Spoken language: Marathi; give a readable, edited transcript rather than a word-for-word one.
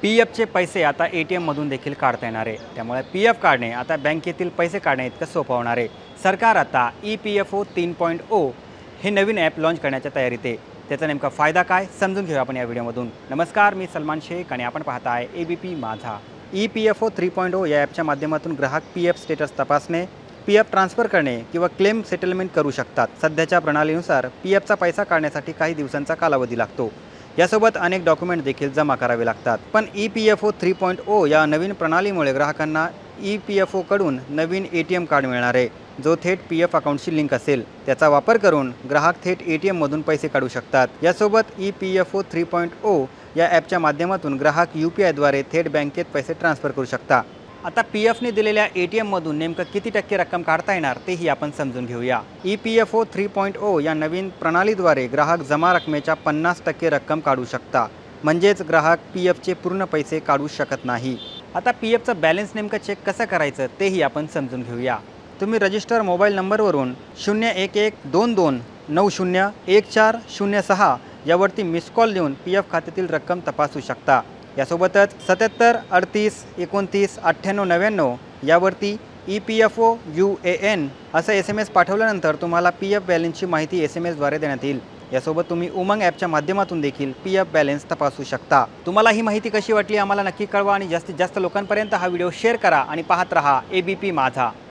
पी-एफचे पैसे आता ए-टी-एममधून देखील काढता येणार आहे. त्यामुळे पी-एफ काढणे आता बँकेतील पैसे काढणे इतकं सोपं होणार आहे. सरकार आता ई-पी-एफ-ओ 3.0 हे नवीन ॲप लॉन्च करण्याच्या तयारीत आहे. त्याचा नेमका फायदा काय समजून घेऊया आपण या व्हिडिओमधून. नमस्कार, मी सलमान शेख आणि आपण पाहताय ABP माझा. ई-पी-एफ-ओ 3.0 या ॲपच्या माध्यमातून ग्राहक पी-एफ स्टेटस तपासणे, पी-एफ ट्रान्सफर करणे किंवा क्लेम सेटलमेंट करू शकतात. सध्याच्या प्रणालीनुसार पी-एफचा पैसा काढण्यासाठी काही दिवसांचा कालावधी लागतो. यासोबत अनेक डॉक्युमेंट देखील जमा करावे लागतात. पण ई-पी-एफ-ओ 3.0 या नवीन प्रणालीमुळे ग्राहकांना ई-पी-एफ-ओ कडून नवीन ATM कार्ड मिळणार आहे, जो थेट पी-एफ अकाउंटशी लिंक असेल. त्याचा वापर करून ग्राहक थेट ATMमधून पैसे काढू शकतात. यासोबत ई-पी-एफ-ओ 3.0 या ॲपच्या माध्यमातून ग्राहक UPI-द्वारे थेट बँकेत पैसे ट्रान्सफर करू शकता. आता पी-एफने दिलेल्या ATMमधून नेमकं किती टक्के रक्कम काढता येणार तेही आपण समजून घेऊया. ई-पी-एफ-ओ 3.0 या नवीन प्रणालीद्वारे ग्राहक जमा रकमेच्या 50% रक्कम काढू शकता. म्हणजेच ग्राहक पी-एफचे पूर्ण पैसे काढू शकत नाही. आता पी-एफचं बॅलन्स नेमकं चेक कसं करायचं तेही आपण समजून घेऊया. तुम्ही रजिस्टर मोबाईल नंबरवरून 011229014006 यावरती मिस कॉल देऊन पी-एफ खात्यातील रक्कम तपासू शकता. यासोबतच 77 38 29 98 99 यावरती ई-पी-एफ-ओ UAN असं SMS पाठवल्यानंतर तुम्हाला पी-एफ बॅलन्सची माहिती SMS-द्वारे देण्यात येईल. यासोबत तुम्ही उमंग ॲपच्या माध्यमातून देखील पी-एफ बॅलन्स तपासू शकता. तुम्हाला ही माहिती कशी वाटली आम्हाला नक्की कळवा आणि जास्तीत जास्त लोकांपर्यंत हा व्हिडिओ शेअर करा आणि पाहत रहा ABP माझा.